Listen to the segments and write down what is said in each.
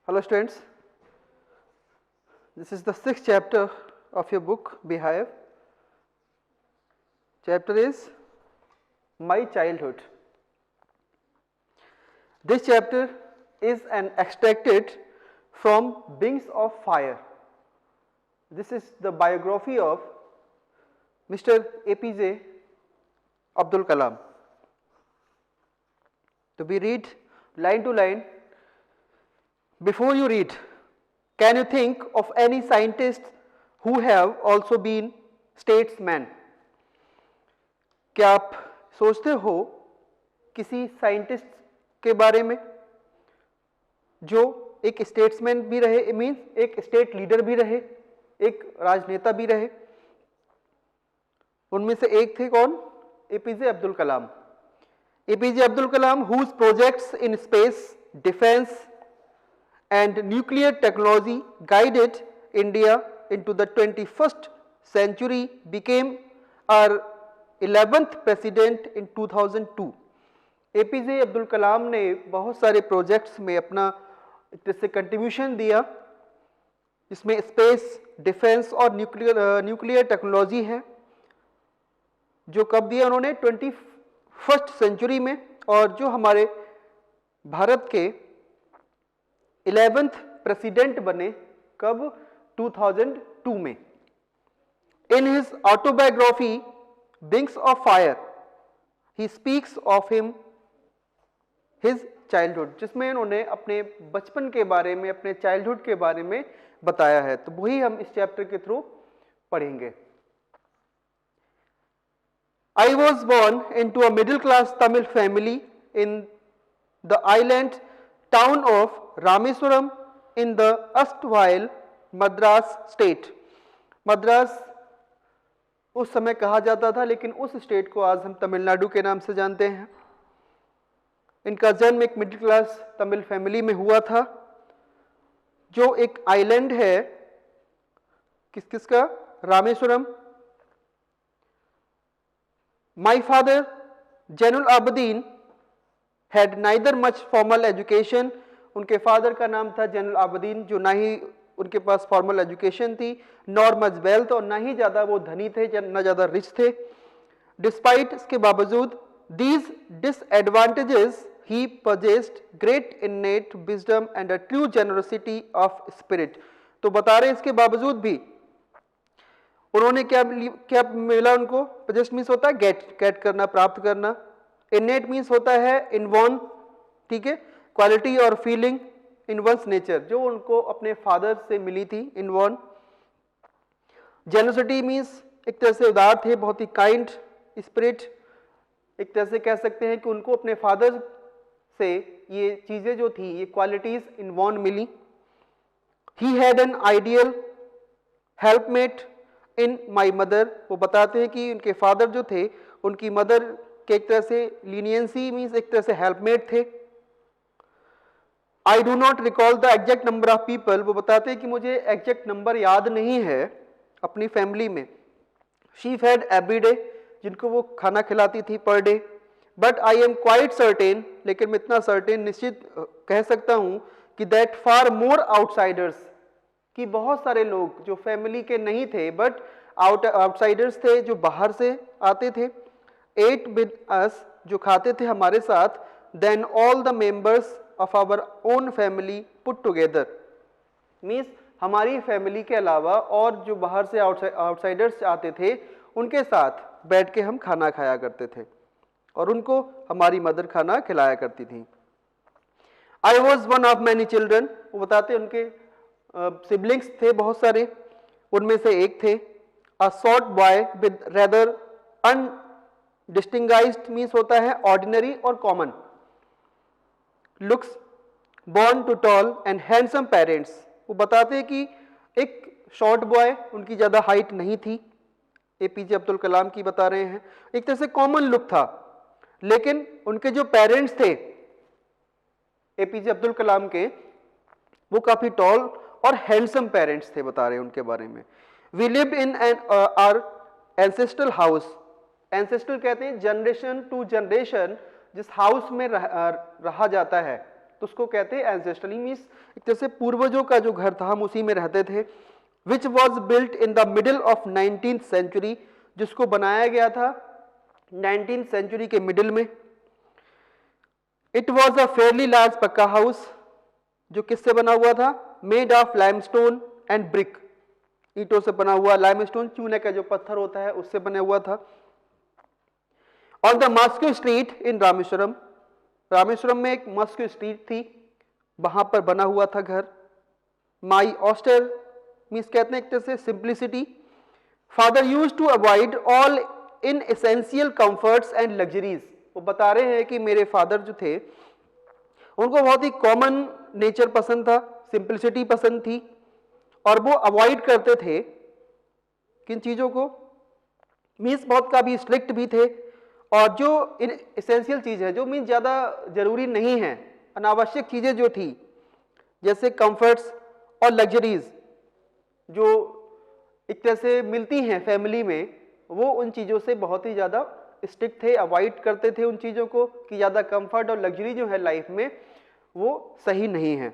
Hello students, this is the 6th chapter of your book Beehive. Chapter is My Childhood. This chapter is extracted from Wings of Fire. This is the biography of Mr. APJ Abdul Kalam. To be read line to line. Before you read, can you think of any scientists who have also been statesmen? क्या आप सोचते हो किसी scientist के बारे में जो एक स्टेट्समैन भी रहे, मीन्स एक स्टेट लीडर भी रहे, एक राजनेता भी रहे? उनमें से एक थे कौन? APJ Abdul Kalam. APJ Abdul Kalam whose projects in space, defense and nuclear technology guided India into the 21st century became our 11th president in 2002. APJ Abdul Kalam ने बहुत सारे प्रोजेक्ट्स में अपना जैसे कंट्रीब्यूशन दिया, इसमें स्पेस, डिफेंस और न्यूक्लियर टेक्नोलॉजी है, जो कब दिया उन्होंने 21st सेंचुरी में, और जो हमारे भारत के 11th प्रेसिडेंट बने कब? 2002 में. In his autobiography Wings of Fire, he speaks of his childhood, जिसमें उन्होंने अपने बचपन के बारे में, अपने चाइल्डहुड के बारे में बताया है. तो वही हम इस चैप्टर के थ्रू पढ़ेंगे. I was born into a middle class Tamil family in the island town of Rameswaram in the erstwhile Madras state. Madras उस समय कहा जाता था, लेकिन उस स्टेट को आज हम तमिलनाडु के नाम से जानते हैं. इनका जन्म एक मिडिल क्लास तमिल फैमिली में हुआ था, जो एक आइलैंड है. किसका? Rameswaram. My father, Jainul Abidin, had neither much formal education. उनके फादर का नाम था जैनुल आबदीन, जो ना ही उनके पास फॉर्मल एजुकेशन थी, नॉर मच वेल्थ, और ना ही ज़्यादा वो धनी थे, ना ज़्यादा रिच थे. डिस्पाइट इसके बावजूद these disadvantages, he possessed great innate wisdom and a true generosity of spirit. तो बता रहे इसके बावजूद भी उन्होंने क्या मिला उनको? possessed मीन्स होता है गेट करना, प्राप्त करना. innate मीन्स होता है इनबॉर्न, ठीक है, क्वालिटी और फीलिंग इन वंस नेचर, जो उनको अपने फादर से मिली थी, इनबॉर्न. जेनोसिटी मीन्स एक तरह से उदार थे, बहुत ही काइंड स्पिरिट. एक तरह से कह सकते हैं कि उनको अपने फादर से ये चीजें जो थी, ये क्वालिटीज इनबॉर्न मिली. He had an ideal helpmate in my mother. वो बताते हैं कि उनके फादर जो थे, उनकी मदर के एक तरह से लीनियंसी मीन्स एक तरह से हेल्पमेट थे. I do not recall the exact number of people. वो बताते हैं कि मुझे एग्जैक्ट नंबर याद नहीं है अपनी फैमिली में. शी फेड एवरी डे, जिनको वो खाना खिलाती थी per day. But I am quite certain, लेकिन मैं इतना सर्टेन निश्चित कह सकता हूं कि दैट फार मोर आउटसाइडर्स, कि बहुत सारे लोग जो फैमिली के नहीं थे बट आउटसाइडर्स थे, जो बाहर से आते थे, एट विद अस, जो खाते थे हमारे साथ, then all the members of our own family put together. Means हमारी फैमिली के अलावा और जो बाहर से आउटसाइडर्स आते थे, उनके साथ बैठ के हम खाना खाया करते थे, और उनको हमारी मदर खाना खिलाया करती थी. I was one of many children. वो बताते उनके सिबलिंग्स थे बहुत सारे, उनमें से एक थे. A short boy with rather undistinguished means होता है ऑर्डिनरी और common looks, born to tall and handsome parents. वो बताते हैं कि एक शॉर्ट बॉय, उनकी ज़्यादा हाइट नहीं थी, एपीजे अब्दुल कलाम की बता रहे हैं, एक तरह से कॉमन लुक था, लेकिन उनके जो पेरेंट्स थे एपीजे अब्दुल कलाम के, वो काफ़ी टॉल और हैंडसम पेरेंट्स थे, बता रहे हैं उनके बारे में. We live in our ancestral house. Ancestral कहते हैं जनरेशन टू जनरेशन, जिस हाउस में रहा जाता है, तो उसको कहते हैं एंसेस्ट्रल, मीन्स एक तरह से पूर्वजों का जो घर था हम उसी में रहते थे। Which was built in the middle of 19th century, जिसको बनाया गया था 19th सेंचुरी के मिडिल में। It was a fairly large pucca house, जो किससे बना हुआ था, made of limestone and brick, ईंटों से बना हुआ, लाइमस्टोन चूने का जो पत्थर होता है उससे बना हुआ था। On the Moscow street in Rameswaram, Rameswaram में एक मॉस्को स्ट्रीट थी, वहां पर बना हुआ था घर। माई ऑस्टर मीन्स कहते हैं एक तरह से simplicity. Father use to avoid all inessential comforts and luxuries, वो बता रहे हैं कि मेरे फादर जो थे उनको बहुत ही कॉमन नेचर पसंद था, सिंप्लिसिटी पसंद थी, और वो अवॉइड करते थे किन चीजों को, मीन्स बहुत काफी स्ट्रिक्ट भी थे, और जो इन एसेंशियल चीज है, जो मीन्स ज्यादा जरूरी नहीं है, अनावश्यक चीजें जो थी जैसे कंफर्ट्स और लग्जरीज जो एक तरह से मिलती हैं फैमिली में, वो उन चीजों से बहुत ही ज्यादा स्ट्रिक्ट थे, अवॉइड करते थे उन चीजों को कि ज्यादा कंफर्ट और लग्जरी जो है लाइफ में वो सही नहीं है।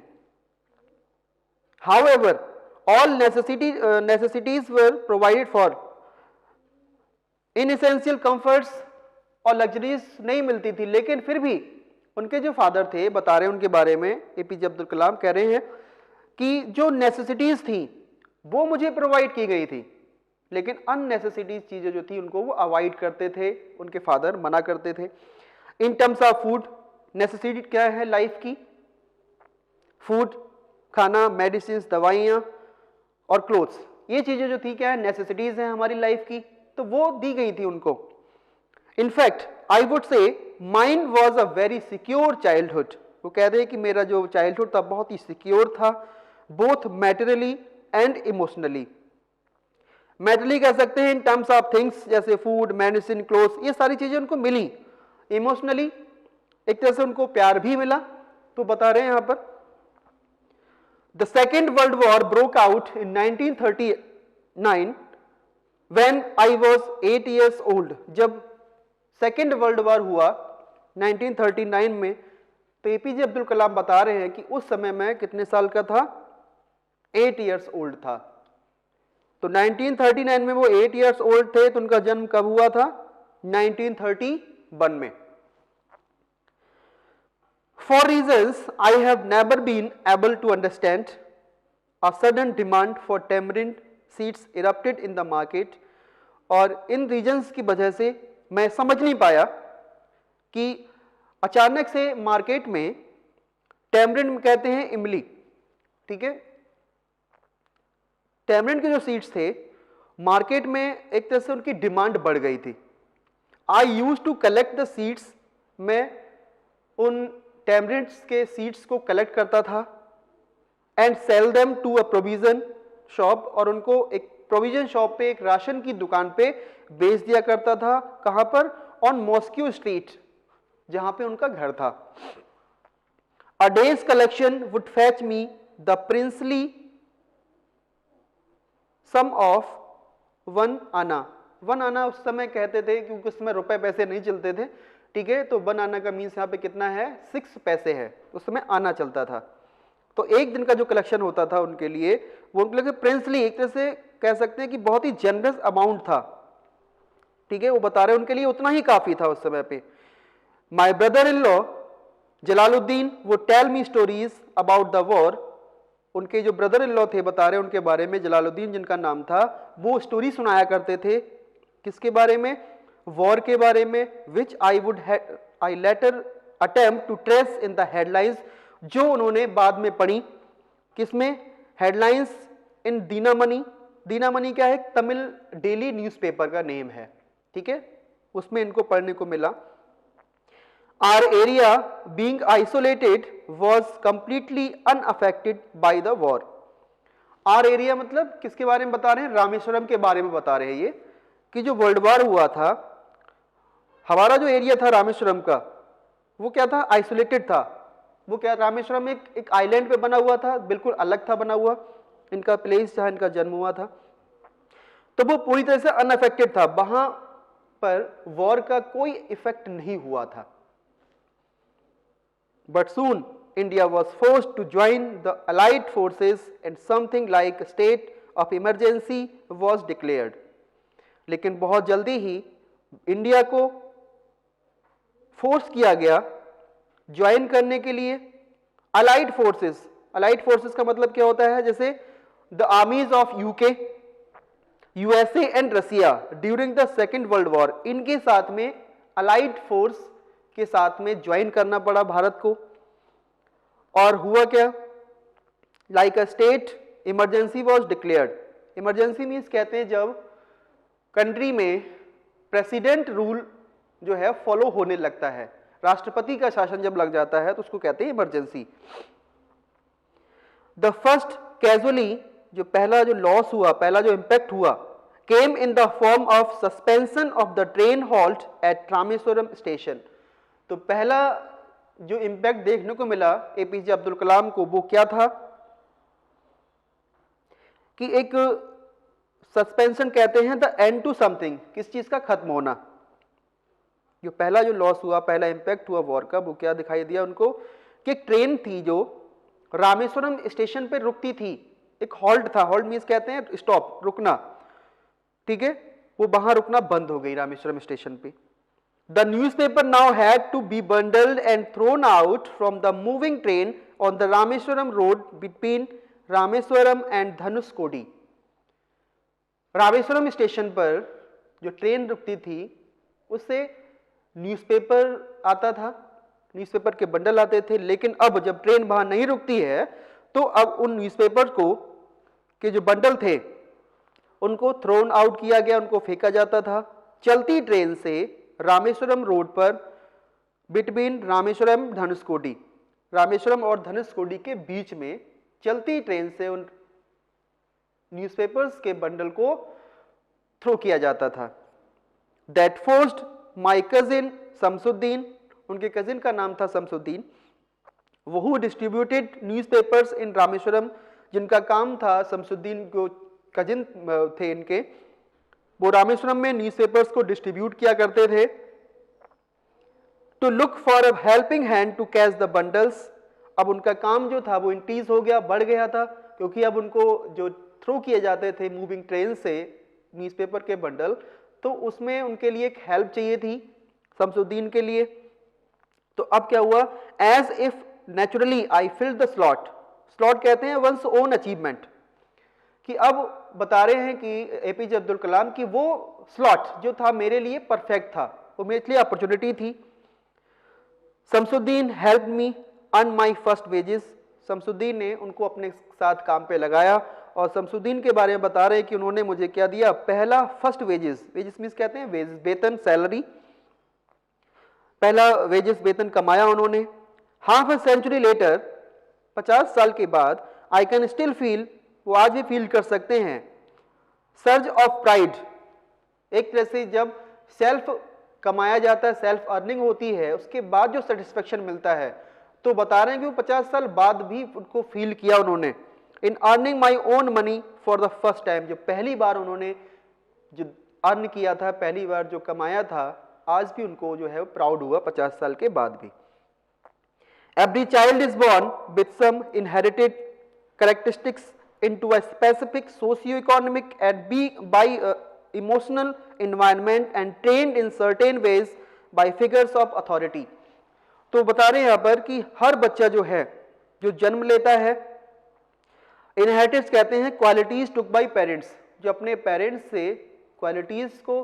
However all necessities were provided for, inessential comforts और लग्जरीज नहीं मिलती थी, लेकिन फिर भी उनके जो फादर थे, बता रहे हैं उनके बारे में एपीजे अब्दुल कलाम, कह रहे हैं कि जो नेसेसिटीज थी वो मुझे प्रोवाइड की गई थी, लेकिन अननेसेसिटीज चीजें जो थी उनको वो अवॉइड करते थे, उनके फादर मना करते थे। In terms of food, necessity क्या है लाइफ की, फूड खाना, मेडिसिन दवाइयां और क्लोथ्स, ये चीजें जो थी क्या है, नेसेसिटीज हैं हमारी लाइफ की, तो वो दी गई थी उनको। In fact I would say mine was a very secure childhood, वो कहते हैं कि मेरा जो चाइल्डहुड था बहुत ही सिक्योर था, बोथ मैटेरियली एंड इमोशनली। मैटेरियली कह सकते हैं इन टर्म्स ऑफ थिंग्स जैसे फूड, मेडिसिन, क्लोथ्स, ये सारी चीजें उनको मिली। इमोशनली एक तरह से उनको प्यार भी मिला, तो बता रहे हैं यहां पर the second world war broke out in 1939 when I was 8 years old, जब सेकेंड वर्ल्ड वॉर हुआ 1939 में, तो एपीजे अब्दुल कलाम बता रहे हैं कि उस समय मैं कितने साल का था, 8 years ओल्ड था। तो 1939 में वो 8 years ओल्ड थे, तो उनका जन्म कब हुआ था, 1931 में। For reasons I have never been able to understand, a sudden demand for tamarind seeds erupted in the market, और इन रीजंस की वजह से मैं समझ नहीं पाया कि अचानक से मार्केट में टैमरिंड कहते हैं इमली, ठीक है, टैमरिंड के जो सीड्स थे मार्केट में एक तरह से उनकी डिमांड बढ़ गई थी। I used to collect the seeds, मैं उन टैमरिंड्स के सीड्स को कलेक्ट करता था, and sell them to a provision shop, और उनको एक प्रोविजन शॉप पे, एक राशन की दुकान पे बेच दिया करता था। कहां पर, ऑन मॉस्को स्ट्रीट, जहां पे उनका घर था। A day's collection would fetch me the princely sum of 1 anna. 1 आना उस समय कहते थे क्योंकि उस समय रुपए पैसे नहीं चलते थे, ठीक है, तो 1 आना का मीन्स यहाँ पे कितना है, 6 पैसे है, उस समय आना चलता था। तो एक दिन का जो कलेक्शन होता था उनके लिए, वो उनके लिए प्रिंसली, एक तरह से कह सकते हैं कि बहुत ही जनरस अमाउंट था, ठीक है, वो बता रहे उनके लिए उतना ही काफी था उस समय पे। My brother in law Jalaluddin वो tell me stories about the war, उनके जो ब्रदर इन लॉ थे बता रहे उनके बारे में, जलालुद्दीन जिनका नाम था, वो स्टोरी सुनाया करते थे, किसके बारे में, वॉर के बारे में, which I later attempt to trace in the headlines, जो उन्होंने बाद में पढ़ी, किसमें, हेडलाइंस इन दीनामणि। दीनामणि क्या है, तमिल डेली न्यूज़पेपर का नेम है, ठीक है, उसमें इनको पढ़ने को मिला। Our area being isolated was completely unaffected by the war. Our area मतलब किसके बारे में बता रहे हैं, रामेश्वरम के बारे में बता रहे हैं ये, कि जो वर्ल्ड वॉर हुआ था, हमारा जो एरिया था रामेश्वरम का, वो क्या था, आइसोलेटेड था। वो क्या, रामेश्वरम एक आइलैंड पे बना हुआ था, बिल्कुल अलग था बना हुआ इनका प्लेस जहां इनका जन्म हुआ था, तो वो पूरी तरह से अनअफेक्टेड था, वहां पर वॉर का कोई इफेक्ट नहीं हुआ था। But soon India was forced to join the allied forces and something like a state of emergency was declared. लेकिन बहुत जल्दी ही इंडिया को फोर्स किया गया ज्वाइन करने के लिए अलाइड फोर्सेस। अलाइड फोर्सेस का मतलब क्या होता है? जैसे the armies of UK, USA and Russia during the second world war, इनके साथ में अलाइड फोर्स के साथ में ज्वाइन करना पड़ा भारत को। और हुआ क्या? Like a state emergency was declared. Emergency means कहते हैं जब कंट्री में प्रेसिडेंट रूल जो है फॉलो होने लगता है, राष्ट्रपति का शासन जब लग जाता है तो उसको कहते हैं इमरजेंसी। द फर्स्ट कैजुअली, जो पहला जो लॉस हुआ, पहला जो इंपैक्ट हुआ, came in the form of suspension of the train halt at Rameswaram station. तो पहला जो इंपैक्ट देखने को मिला एपीजे अब्दुल कलाम को वो क्या था कि एक सस्पेंशन कहते हैं द एंड टू समथिंग, किस चीज का खत्म होना। जो पहला जो लॉस हुआ, पहला इंपैक्ट हुआ वॉर का, वो क्या दिखाई दिया उनको कि एक ट्रेन थी जो रामेश्वरम स्टेशन पे रुकती थी, एक हॉल्ट था, हॉल्ट मीन्स कहते हैं स्टॉप, रुकना, ठीक है, वो वहां रुकना बंद हो गई रामेश्वरम स्टेशन पे। The newspaper now had to be bundled and thrown out from the moving train on the Rameswaram road between Rameswaram and Dhanuskodi. Rameswaram station पर जो ट्रेन रुकती थी उससे न्यूज़पेपर आता था, न्यूज़पेपर के बंडल आते थे, लेकिन अब जब ट्रेन वहां नहीं रुकती है तो अब उन न्यूज़पेपर को के जो बंडल थे उनको थ्रोन आउट किया गया, उनको फेंका जाता था। चलती ट्रेन से रामेश्वरम रोड पर बिटवीन रामेश्वरम धनुषकोडी, रामेश्वरम और धनुषकोडी के बीच में चलती ट्रेन से उन न्यूज़पेपर्स के बंडल को थ्रो किया जाता था। That forced my cousin Shamsuddin, उनके कजिन का नाम था शमसुद्दीन, वो डिस्ट्रीब्यूटेड न्यूज़पेपर्स इन रामेश्वरम, जिनका काम था, शमसुद्दीन को कजिन थे इनके, वो रामेश्वरम में न्यूज़पेपर्स को डिस्ट्रीब्यूट किया करते थे। To look for a helping hand to catch the bundles, अब उनका काम जो था वो इंक्रीज हो गया, बढ़ गया था, क्योंकि अब उनको जो थ्रो किए जाते थे मूविंग ट्रेन से न्यूज़पेपर के बंडल, तो उसमें उनके लिए एक हेल्प चाहिए थी शमसुद्दीन के लिए। तो अब क्या हुआ? As if naturally I filled the slot, slot कहते हैं वंस ओन अचीवमेंट, कि अब बता रहे हैं कि एपीजे अब्दुल कलाम की वो स्लॉट जो था मेरे लिए परफेक्ट था, वो मेरे लिए अपॉर्चुनिटी थी। Shamsuddin help me earn my first wages, Shamsuddin ने उनको अपने साथ काम पे लगाया और शमसुद्दीन के बारे में बता रहे हैं कि उन्होंने मुझे क्या दिया? पहला फर्स्ट वेजेस, वेजेस मीन्स कहते हैं वेजेस, वेतन, सैलरी, पहला वेजेस वेतन कमाया उन्होंने। हाफ अ सेंचुरी लेटर, 50 साल के बाद, आई कैन स्टिल फील, वो आज भी फील कर सकते हैं, सर्ज ऑफ प्राइड, एक तरह से जब सेल्फ कमाया जाता है, सेल्फ अर्निंग होती है, उसके बाद जो सेटिस्फेक्शन मिलता है, तो बता रहे हैं कि वो 50 साल बाद भी उनको फील किया उन्होंने। In earning my own money for the first time, जो पहली बार उन्होंने जो अर्न किया था, पहली बार जो कमाया था, आज भी उनको जो है प्राउड हुआ 50 साल के बाद भी। Every child is born with some inherited characteristics into a specific socio-economic and by emotional environment and trained in certain ways by figures of authority। तो बता रहे हैं यहाँ पर कि हर बच्चा जो है, जो जन्म लेता है, इनहेरिटेड्स कहते हैं क्वालिटीज टुक बाय पेरेंट्स, जो अपने पेरेंट्स से क्वालिटीज को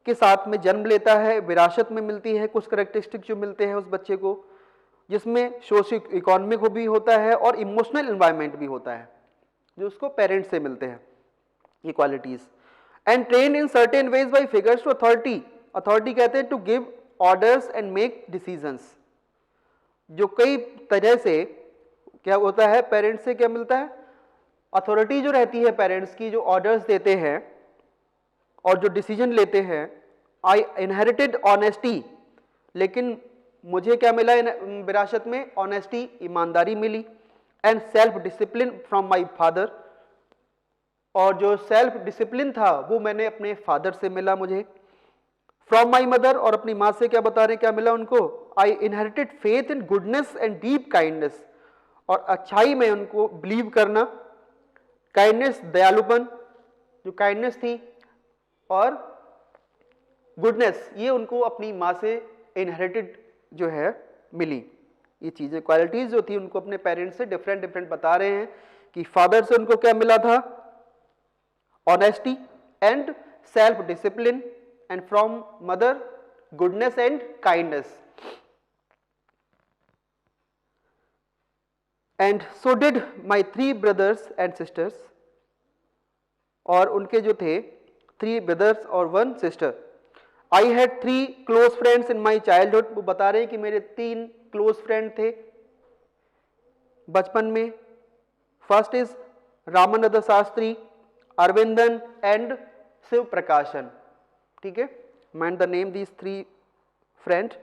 के साथ में जन्म लेता है, विरासत में मिलती है, कुछ करेक्टरिस्टिक जो मिलते हैं उस बच्चे को, जिसमें सोशियो इकोनॉमिक भी होता है और इमोशनल एनवायरनमेंट भी होता है, जो उसको पेरेंट्स से मिलते हैं ये qualities. And train in certain ways by figures to authority, authority कहते हैं to give orders and make decisions, जो कई तरह से क्या होता है, पेरेंट्स से क्या मिलता है, अथॉरिटी जो रहती है पेरेंट्स की, जो ऑर्डर्स देते हैं और जो डिसीजन लेते हैं। आई इनहेरिटेड ऑनेस्टी, लेकिन मुझे क्या मिला विरासत में? ऑनेस्टी, ईमानदारी मिली। And self discipline from my father, और जो सेल्फ डिसिप्लिन था वो मैंने अपने फादर से मिला मुझे। फ्रॉम माई मदर, और अपनी माँ से क्या बता रहे हैं, क्या मिला उनको, आई inherited faith in goodness and deep kindness, और अच्छाई में उनको बिलीव करना, काइंडनेस दयालुपन, जो काइंडनेस थी, और गुडनेस ये उनको अपनी माँ से इनहेरिटेड जो है मिली। ये चीजें क्वालिटीज जो थी उनको अपने पेरेंट्स से डिफरेंट डिफरेंट बता रहे हैं कि फादर से उनको क्या मिला था, honesty and self discipline, and from mother goodness and kindness. And so did my 3 brothers and sisters, और उनके जो थे 3 ब्रदर्स और 1 sister. I had 3 close friends in my childhood, वो बता रहे हैं कि मेरे 3 क्लोज फ्रेंड थे बचपन में। First is Ramanand Shastri, Aravindan and Sivaprakasan. ठीक है, mind the name these 3 friend.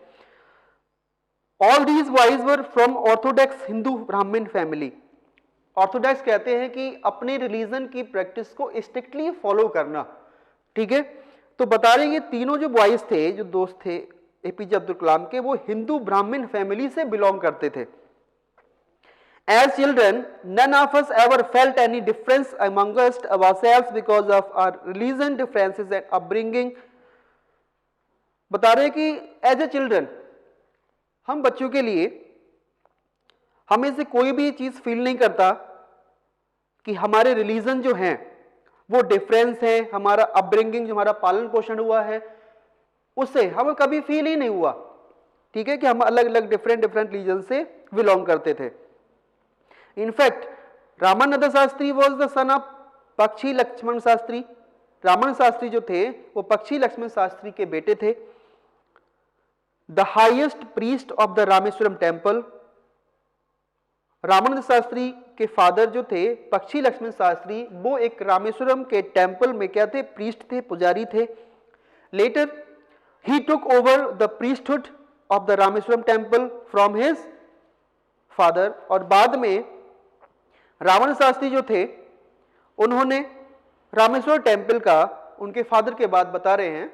All these boys were from orthodox Hindu Brahmin family. Orthodox कहते हैं कि अपने रिलीजन की प्रैक्टिस को स्ट्रिक्टली फॉलो करना। ठीक है, तो बता रहे हैं ये तीनों जो बॉयज थे, जो दोस्त थे एपीजे अब्दुल कलाम के, वो हिंदू ब्राह्मण फैमिली से बिलोंग करते थे। As children, none of us ever felt any difference among ourselves because of our religion differences and upbringing. बता रहे हैं कि एज ए चिल्ड्रन, हम बच्चों के लिए हमें से कोई भी चीज फील नहीं करता कि हमारे रिलीजन जो हैं वो डिफरेंस है, हमारा अपब्रिंगिंग जो हमारा पालन पोषण हुआ है उससे हमें कभी फील ही नहीं हुआ। ठीक है, कि हम अलग अलग डिफरेंट रिलीजन से बिलोंग करते थे। In fact Ramanand Shastri was the son of पक्षी लक्ष्मण शास्त्री। रामानंद शास्त्री जो थे वो पक्षी लक्ष्मण शास्त्री के बेटे थे। The highest priest of the Rameswaram temple. Ramanand Shastri के फादर जो थे पक्षी लक्ष्मण शास्त्री, वो एक रामेश्वरम के टेम्पल में क्या थे, प्रीस्ट थे, पुजारी थे। Later he took over the priesthood of the Rameswaram temple from his father, और बाद में रामानंद शास्त्री जो थे उन्होंने रामेश्वर टेम्पल का उनके फादर के बाद, बता रहे हैं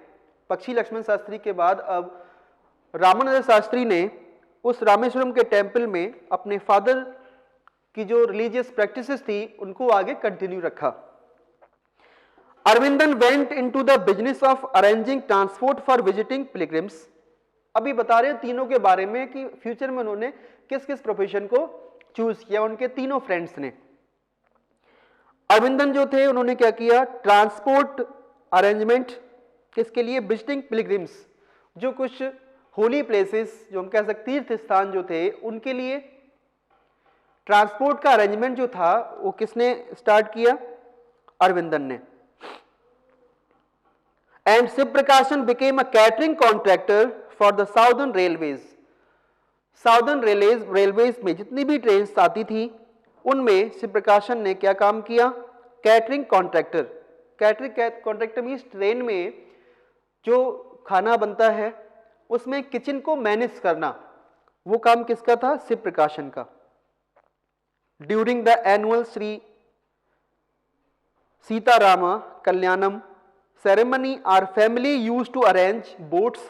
पक्षी लक्ष्मण शास्त्री के बाद, अब रामानंद शास्त्री ने उस रामेश्वरम के टेम्पल में अपने फादर की जो रिलीजियस प्रैक्टिसेस थी उनको आगे कंटिन्यू रखा। Aravindan went into the business of arranging transport for visiting pilgrims. अभी बता रहे हैं तीनों के बारे में कि फ्यूचर में उन्होंने किस किस प्रोफेशन को चूज किया, उनके तीनों फ्रेंड्स ने। अरविंदन जो थे उन्होंने क्या किया, ट्रांसपोर्ट अरेंजमेंट किसके लिए, विजिटिंग पिलग्रिम्स, जो कुछ होली प्लेसेस, जो हम कह सकते तीर्थ स्थान जो थे उनके लिए ट्रांसपोर्ट का अरेंजमेंट जो था वो किसने स्टार्ट किया, अरविंदन ने। एंड शिव प्रकाशन became a catering contractor for the southern railways. Southern railways में जितनी भी ट्रेन आती थी उनमें शिव प्रकाशन ने क्या काम किया, catering contractor. Catering contractor means train में जो खाना बनता है उसमें किचन को मैनेज करना, वो काम किसका था, शिव प्रकाशन का। During the annual Shri Sitarama Kalyanam ceremony, our family used to arrange boats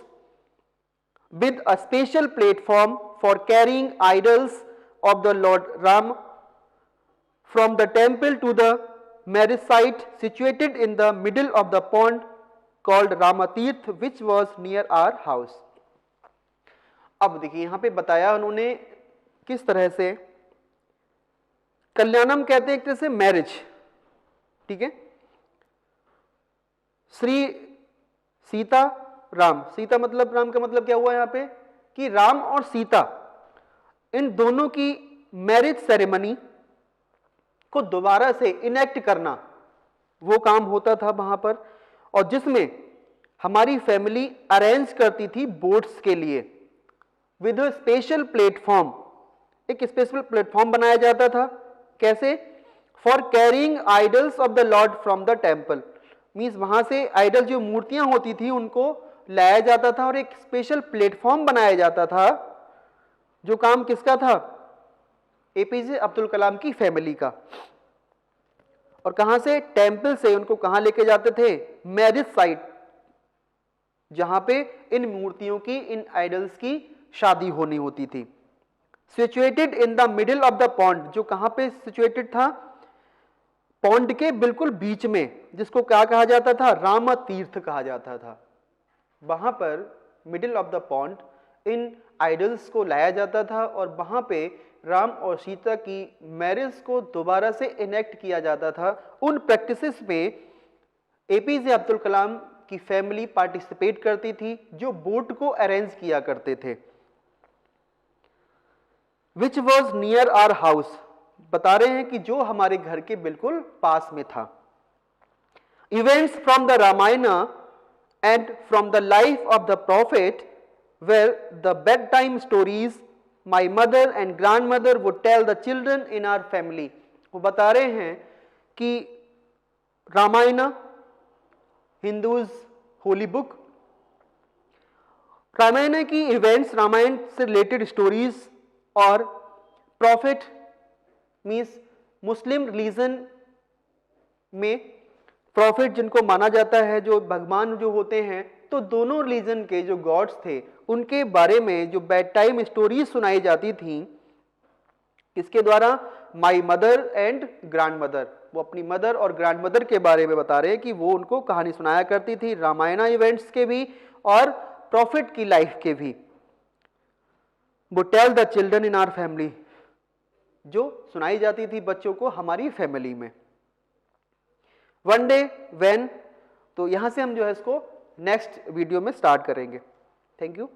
with a special platform for carrying idols of the Lord Ram from the temple to the marriage site situated in the middle of the pond called Ramatirth, which was near our house. अब देखिए यहां पे बताया उन्होंने किस तरह से, कल्याणम कहते हैं एक तरह से मैरिज, ठीक है। श्री सीता राम, सीता मतलब, राम का मतलब क्या हुआ यहां पे कि राम और सीता इन दोनों की मैरिज सेरेमनी को दोबारा से इनेक्ट करना, वो काम होता था वहां पर, और जिसमें हमारी फैमिली अरेंज करती थी बोट्स के लिए विद स्पेशल प्लेटफॉर्म। एक स्पेशल प्लेटफॉर्म बनाया जाता था, कैसे, for carrying idols of the Lord from the temple. Means वहां से आइडल जो मूर्तियां होती थी उनको लाया जाता था और एक स्पेशल प्लेटफॉर्म बनाया जाता था, जो काम किसका था, एपीजे अब्दुल कलाम की फैमिली का। और कहां से, टेम्पल से उनको कहां लेके जाते थे, मैरिज साइट, जहां पे इन मूर्तियों की, इन आइडल्स की शादी होनी होती थी। Situated in the middle of the pond, जो कहां पे सिचुएटेड था? पॉन्ड के बिल्कुल बीच में, जिसको क्या कहा जाता था? राम तीर्थ कहा जाता था। वहां पर middle of the pond in idols को लाया जाता था और वहां पे राम और सीता की मैरिज को दोबारा से इनेक्ट किया जाता था। उन प्रैक्टिसेस में एपीजे अब्दुल कलाम की फैमिली पार्टिसिपेट करती थी, जो बोट को अरेंज किया करते थे। Which was near our house, बता रहे हैं कि जो हमारे घर के बिल्कुल पास में था। Events from the Ramayana and from the life of the prophet were the bedtime stories my mother and grandmother would tell the children in our family। वो बता रहे हैं कि रामायण, हिंदूज होली बुक, रामायण की इवेंट्स, रामायण से रिलेटेड स्टोरीज और प्रॉफिट मीन्स मुस्लिम रिलीजन में prophet जिनको माना जाता है, जो भगवान जो होते हैं, तो दोनों रिलीजन के जो गॉड्स थे उनके बारे में जो बेड टाइम स्टोरीज सुनाई जाती थी, किसके द्वारा? My mother and grand mother. वो अपनी मदर और ग्रैंड मदर के बारे में बता रहे हैं कि वो उनको कहानी सुनाया करती थी, रामायण इवेंट्स के भी और प्रॉफिट की लाइफ के भी। वो tell the children in our family, जो सुनाई जाती थी बच्चों को हमारी फैमिली में। वन डे व्हेन, तो यहां से हम जो है इसको नेक्स्ट वीडियो में स्टार्ट करेंगे। Thank you.